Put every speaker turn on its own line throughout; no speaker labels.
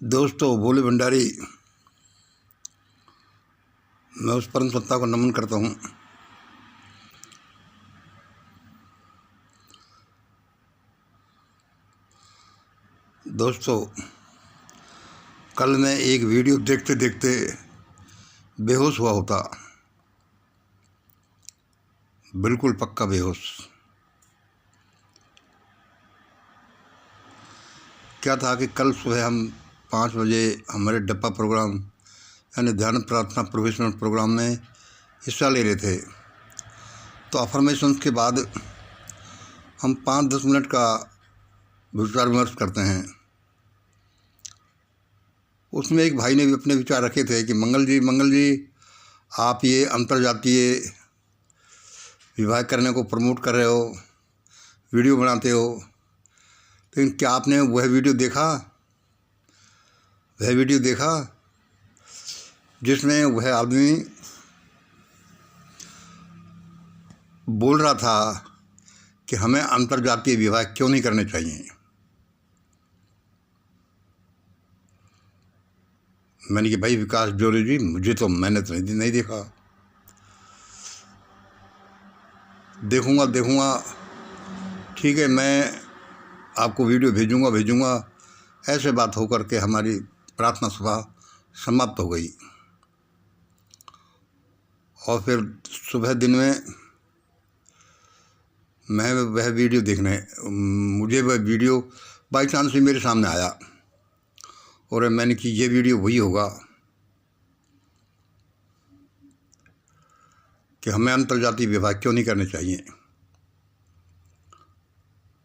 दोस्तों, भोले भंडारी, मैं उस परम सत्ता को नमन करता हूँ। दोस्तों, कल मैं एक वीडियो देखते देखते बेहोश हुआ होता, बिल्कुल पक्का बेहोश। क्या था कि कल सुबह हम 5 बजे हमारे डप्पा प्रोग्राम यानी ध्यान प्रार्थना प्रोफेशनल प्रोग्राम में हिस्सा ले रहे थे। तो अफर्मेशन के बाद हम 5-10 मिनट का विचार विमर्श करते हैं। उसमें एक भाई ने भी अपने विचार रखे थे कि मंगल जी आप ये अंतर्जातीय विवाह करने को प्रमोट कर रहे हो, वीडियो बनाते हो, लेकिन क्या आपने वह वीडियो देखा जिसमें वह आदमी बोल रहा था कि हमें अंतर्जातीय विवाह क्यों नहीं करने चाहिए। मैंने कि भाई विकास जोरी जी, मैंने तो नहीं देखा। देखूंगा ठीक है, मैं आपको वीडियो भेजूंगा। ऐसे बात होकर के हमारी प्रार्थना सभा समाप्त हो गई। और फिर सुबह दिन में मैं वह वीडियो देखने मुझे वह वीडियो बाई चांस ही मेरे सामने आया और मैंने कि ये वीडियो वही होगा कि हमें अंतर्जातीय विवाह क्यों नहीं करने चाहिए।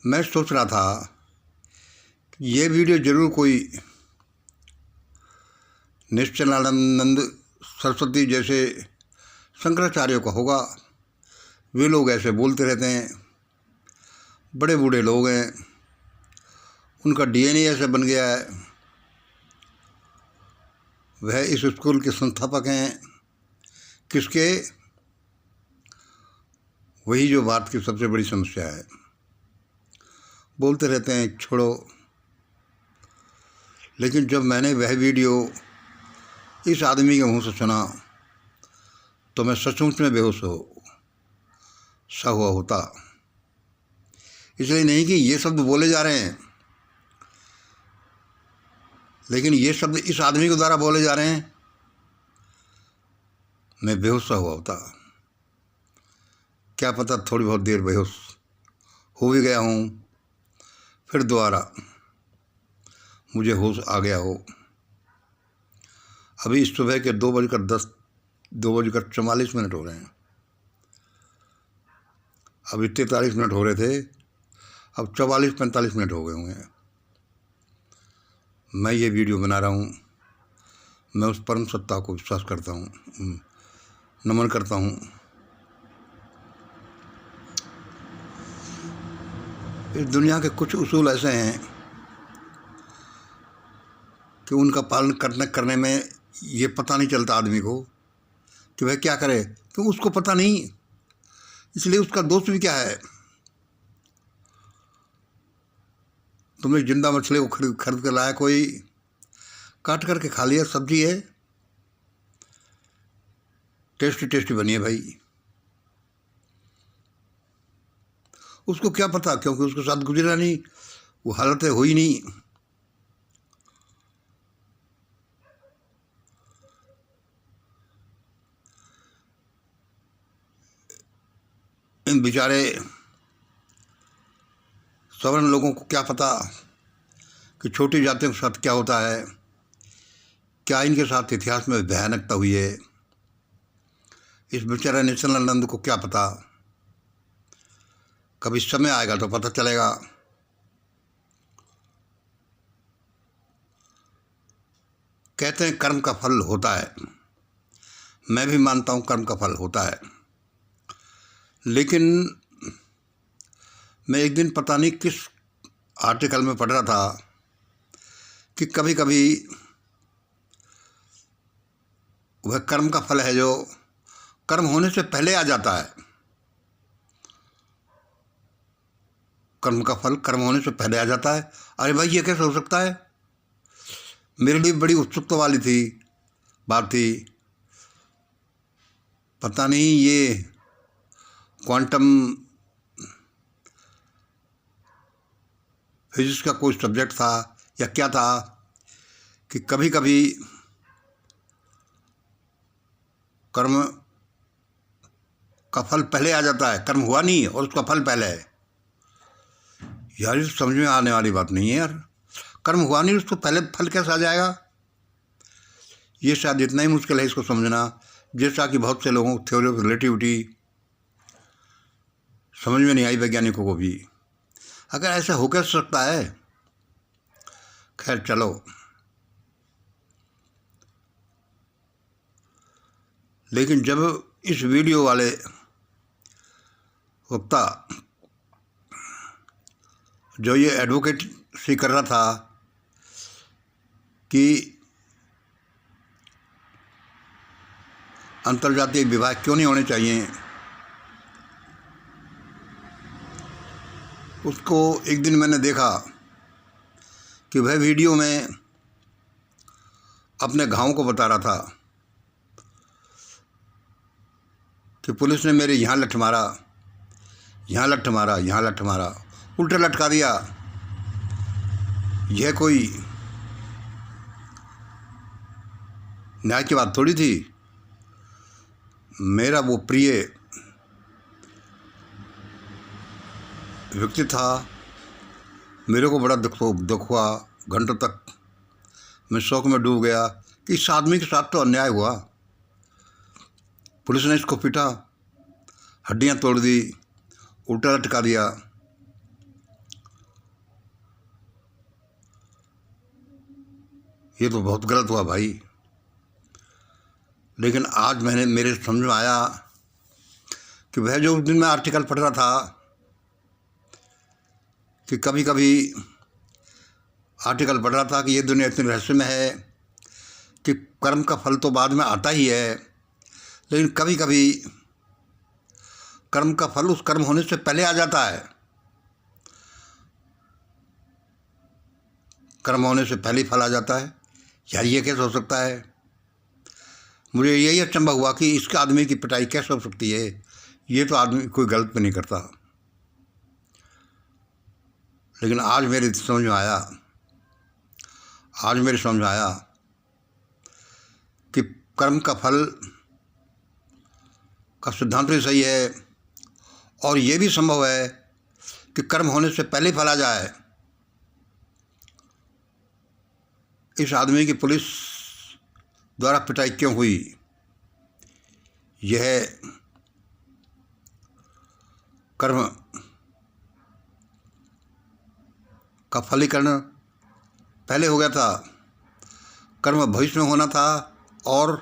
मैं सोच रहा था कि ये वीडियो जरूर कोई निश्चलानंद सरस्वती जैसे शंकराचार्य का होगा। वे लोग ऐसे बोलते रहते हैं, बड़े बूढ़े लोग हैं, उनका डीएनए ऐसा बन गया है। वह इस स्कूल के संस्थापक हैं, किसके? वही जो भारत की सबसे बड़ी समस्या है। बोलते रहते हैं छोड़ो। लेकिन जब मैंने वह वीडियो इस आदमी के मुंह से सुना तो मैं सचमुच में बेहोश सा हुआ होता। इसलिए नहीं कि ये शब्द बोले जा रहे हैं, लेकिन ये शब्द इस आदमी के द्वारा बोले जा रहे हैं, मैं बेहोश सा हुआ होता। क्या पता थोड़ी बहुत देर बेहोश हो भी गया हूँ, फिर दोबारा मुझे होश आ गया हो। अभी इस सुबह के 2:44 हो रहे हैं। अभी 43 मिनट हो रहे थे, अब 44-45 मिनट हो गए होंगे। मैं ये वीडियो बना रहा हूँ। मैं उस परम सत्ता को विश्वास करता हूँ, नमन करता हूँ। इस दुनिया के कुछ उसूल ऐसे हैं कि उनका पालन करने में ये पता नहीं चलता आदमी को कि वह क्या करे, तो उसको पता नहीं, इसलिए उसका दोस्त भी क्या है। तुमने जिंदा मछली को खरीद कर लाया, कोई काट करके खा लिया, सब्जी है, टेस्टी बनी है भाई, उसको क्या पता, क्योंकि उसके साथ गुजरा नहीं, वो हालतें हुई नहीं। इन बेचारे सवर्ण लोगों को क्या पता कि छोटी जातियों के साथ क्या होता है, क्या इनके साथ इतिहास में भयानकता हुई है। इस बेचारे निश्चलानंद को क्या पता। कभी समय आएगा तो पता चलेगा। कहते हैं कर्म का फल होता है, मैं भी मानता हूँ कर्म का फल होता है। लेकिन मैं एक दिन पता नहीं किस आर्टिकल में पढ़ रहा था कि कभी कभी वह कर्म का फल है जो कर्म होने से पहले आ जाता है। कर्म का फल कर्म होने से पहले आ जाता है। अरे भाई, ये कैसे हो सकता है? मेरे लिए बड़ी उत्सुकता वाली थी बात थी। पता नहीं ये क्वांटम फिजिक्स का कोई सब्जेक्ट था या क्या था कि कभी कभी कर्म का फल पहले आ जाता है, कर्म हुआ नहीं और उसका फल पहले है। यार ये समझ में आने वाली बात नहीं है यार, कर्म हुआ नहीं उसको पहले फल कैसे आ जाएगा। ये शायद इतना ही मुश्किल है इसको समझना जैसा कि बहुत से लोगों को थ्योरी ऑफ रिलेटिविटी समझ में नहीं आई वैज्ञानिकों को भी। अगर ऐसा हो कैसे सकता है। खैर चलो, लेकिन जब इस वीडियो वाले वक्ता जो ये एडवोकेसी कर रहा था कि अंतर्जातीय विवाह क्यों नहीं होने चाहिए, उसको एक दिन मैंने देखा कि वह वीडियो में अपने घाव को बता रहा था कि पुलिस ने मेरे यहाँ लठ मारा, यहाँ लठ मारा, यहाँ लठ मारा, उल्टा लटका दिया। यह कोई न्याय की बात थोड़ी थी। मेरा वो प्रिय व्यक्ति था, मेरे को बड़ा दुख हुआ। घंटों तक मैं शौक में डूब गया कि इस आदमी के साथ तो अन्याय हुआ। पुलिस ने इसको पीटा, हड्डियां तोड़ दी, उल्टा लटका दिया। ये तो बहुत गलत हुआ भाई। लेकिन आज मेरे समझ में आया कि वह जो उस दिन मैं आर्टिकल पढ़ रहा था कि कभी कभी आर्टिकल पढ़ रहा था कि ये दुनिया इतनी रहस्यमय है कि कर्म का फल तो बाद में आता ही है, लेकिन कभी कभी कर्म का फल उस कर्म होने से पहले आ जाता है। कर्म होने से पहले ही फल आ जाता है। यार ये कैसे हो सकता है। मुझे यही अचंभा हुआ कि इसके आदमी की पिटाई कैसे हो सकती है। ये तो आदमी कोई गलत भी नहीं करता। लेकिन आज मेरे समझ में आया कि कर्म का फल का सिद्धांत भी सही है और ये भी संभव है कि कर्म होने से पहले फल आ जाए। इस आदमी की पुलिस द्वारा पिटाई क्यों हुई, यह कर्म का फलीकरण पहले हो गया था। कर्म भविष्य में होना था और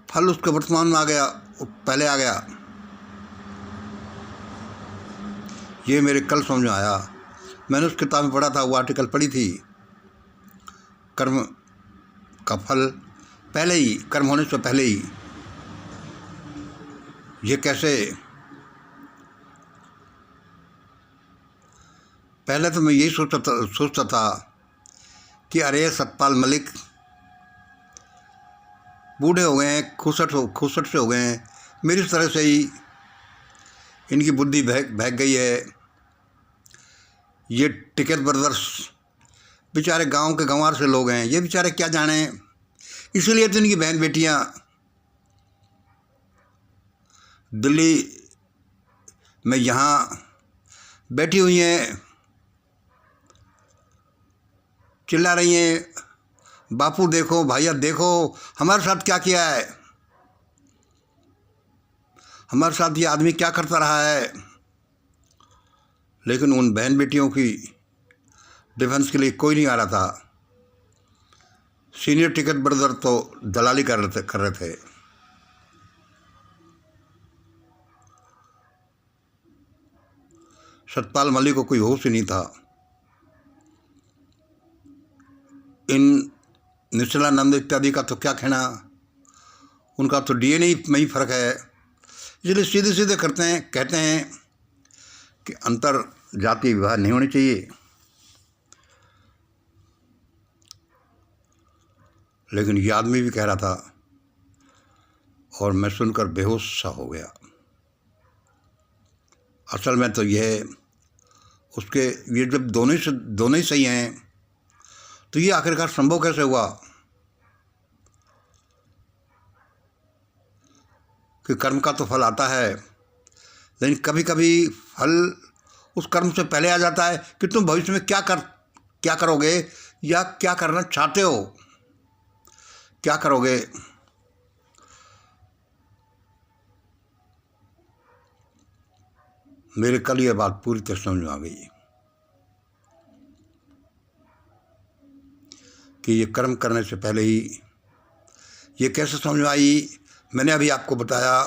फल उसके वर्तमान में आ गया, पहले आ गया। ये मेरे कल समझ में आया। मैंने उस किताब में पढ़ा था, वो आर्टिकल पढ़ी थी। कर्म का फल पहले ही, कर्म होने से पहले ही। ये कैसे। पहले तो मैं यही सोचता था कि अरे सतपाल मलिक बूढ़े हो गए हैं, खुसट से हो गए हैं, मेरी तरह से ही इनकी बुद्धि बहक गई है। ये टिकैत ब्रदर्स बेचारे गांव के गंवार से लोग हैं, ये बेचारे क्या जाने। इसीलिए तो इनकी बहन बेटियां दिल्ली में यहाँ बैठी हुई हैं, चिल्ला रही हैं, बापू देखो, भैया देखो हमारे साथ क्या किया है, हमारे साथ ये आदमी क्या करता रहा है। लेकिन उन बहन बेटियों की डिफेंस के लिए कोई नहीं आ रहा था। सीनियर टिकट ब्रदर तो दलाली कर रहे थे। सतपाल मलिक को कोई होश ही नहीं था। इन निश्चलानंद इत्यादि का तो क्या कहना, उनका तो डीएनए में ही फर्क है। इसलिए सीधे सीधे कहते हैं कि अंतर जातीय विवाह नहीं होनी चाहिए। लेकिन ये आदमी भी कह रहा था और मैं सुनकर बेहोश सा हो गया। असल में तो यह उसके ये जब दोनों ही सही हैं तो ये आखिरकार संभव कैसे हुआ कि कर्म का तो फल आता है, लेकिन कभी कभी फल उस कर्म से पहले आ जाता है कि तुम भविष्य में क्या करोगे या क्या करना चाहते हो, क्या करोगे। मेरे कल ये बात पूरी तरह समझ में आ गई कि ये कर्म करने से पहले ही ये कैसे समझ में आई। मैंने अभी आपको बताया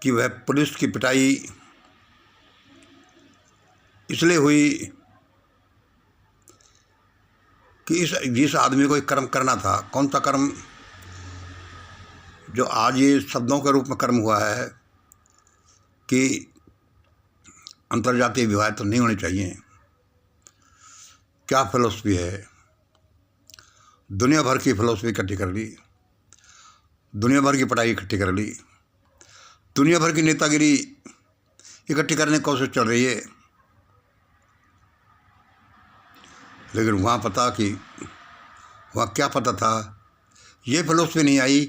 कि वह पुलिस की पिटाई इसलिए हुई कि जिस आदमी को एक कर्म करना था, कौन सा कर्म, जो आज ये शब्दों के रूप में कर्म हुआ है कि अंतर्जातीय विवाह तो नहीं होने चाहिए। क्या फिलॉसफी है, दुनिया भर की फिलॉसफी इकट्ठी कर ली, दुनिया भर की पढ़ाई इकट्ठी कर ली, दुनिया भर की नेतागिरी इकट्ठी करने की कोशिश चल रही है, लेकिन वहाँ क्या पता था, ये फिलॉसफी नहीं आई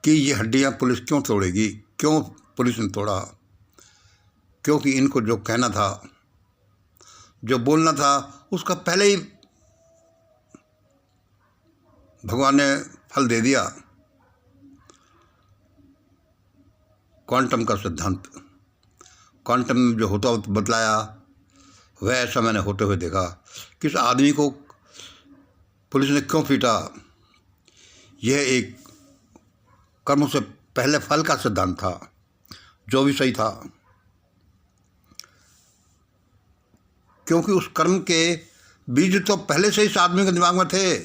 कि ये हड्डियाँ पुलिस क्यों तोड़ेगी, क्यों पुलिस ने तोड़ा। क्योंकि इनको जो कहना था, जो बोलना था, उसका पहले ही भगवान ने फल दे दिया। क्वांटम का सिद्धांत, क्वांटम में जो होता बतलाया वह ऐसा मैंने होते हुए देखा। किस आदमी को पुलिस ने क्यों पीटा, यह एक कर्म से पहले फल का सिद्धांत था, जो भी सही था, क्योंकि उस कर्म के बीज तो पहले से इस आदमी के दिमाग में थे।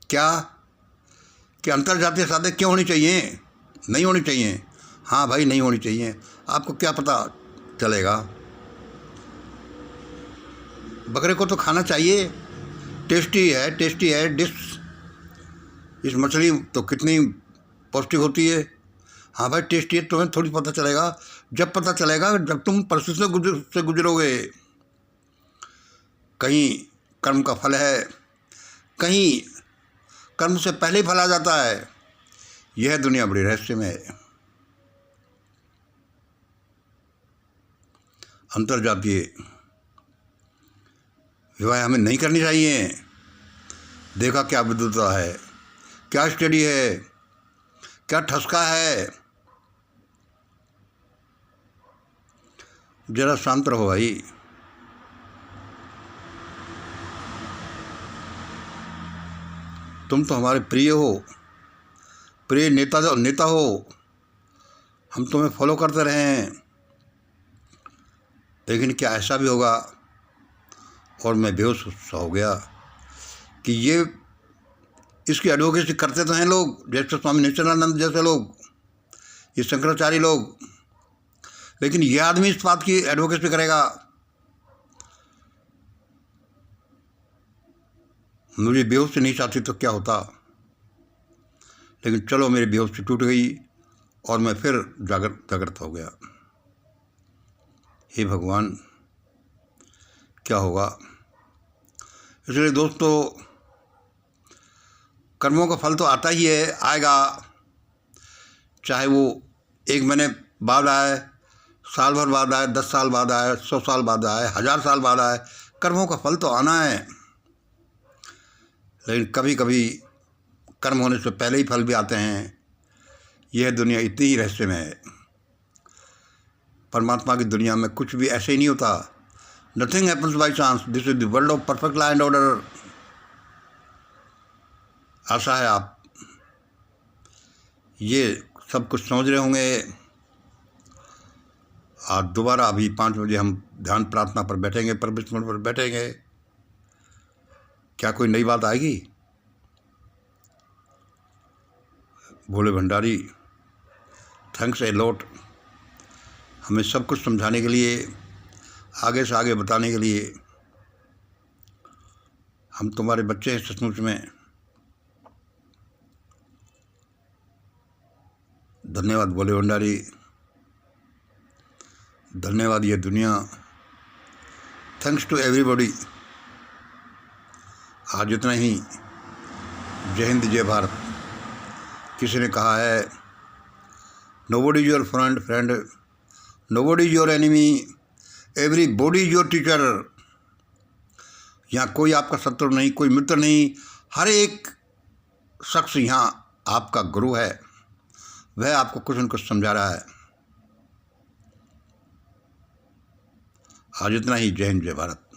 क्या कि अंतर्जातीय शादी क्यों होनी चाहिए, नहीं होनी चाहिए। हाँ भाई, नहीं होनी चाहिए। आपको क्या पता चलेगा, बकरे को तो खाना चाहिए, टेस्टी है डिश। इस मछली तो कितनी पौष्टिक होती है। हाँ भाई, टेस्टी है, तुम्हें थोड़ी पता चलेगा, जब पता चलेगा जब तुम परिस्थिति से गुजरोगे। कहीं कर्म का फल है, कहीं कर्म से पहले ही फल आ जाता है। यह दुनिया बड़ी रहस्यमय है। अंतर्जातीय विवाह हमें नहीं करनी चाहिए। देखा क्या विद्वता है, क्या स्टडी है, क्या ठसका है। जरा शांत रहो भाई। तुम तो हमारे प्रिय हो, प्रिय नेता हो। हम तुम्हें फॉलो करते रहे हैं, लेकिन क्या ऐसा भी होगा। और मैं बेहोश सा हो गया कि ये इसकी एडवोकेसी करते तो हैं लोग, जैसे स्वामी नित्यानंद जैसे लोग, ये शंकराचार्य लोग, लेकिन यह आदमी इस बात की एडवोकेसी करेगा। मुझे बेहोशी नहीं चाहती तो क्या होता, लेकिन चलो मेरी बेहोशी टूट गई और मैं फिर जागृत हो गया। हे भगवान, क्या होगा। इसलिए दोस्तों, कर्मों का फल तो आता ही है, आएगा, चाहे वो 1 महीने बाद आए, साल भर बाद आए, 10 साल बाद आए, 100 साल बाद आए, 1000 साल बाद आए, कर्मों का फल तो आना है। लेकिन कभी कभी कर्म होने से पहले ही फल भी आते हैं। यह दुनिया इतनी ही रहस्यमय है। परमात्मा की दुनिया में कुछ भी ऐसे ही नहीं होता। Nothing happens by chance, this is the world of perfect law and order. आशा है आप ये सब कुछ समझ रहे होंगे। आज दोबारा अभी 5 बजे हम ध्यान प्रार्थना पर बैठेंगे, परमेश्वर पर बैठेंगे। क्या कोई नई बात आएगी। भोले भंडारी, थैंक्स ए लॉट, हमें सब कुछ समझाने के लिए, आगे से आगे बताने के लिए। हम तुम्हारे बच्चे हैं सचमुच में। धन्यवाद भोले भंडारी, धन्यवाद ये दुनिया, थैंक्स टू एवरीबॉडी। आज इतना ही। जय हिंद, जय भारत। किसी ने कहा है nobody is your friend, nobody is your enemy, everybody is your teacher. यहाँ कोई आपका शत्रु नहीं, कोई मित्र नहीं, हर एक शख्स यहाँ आपका गुरु है, वह आपको कुछ न कुछ समझा रहा है। आज इतना ही। जय हिंद, जय भारत।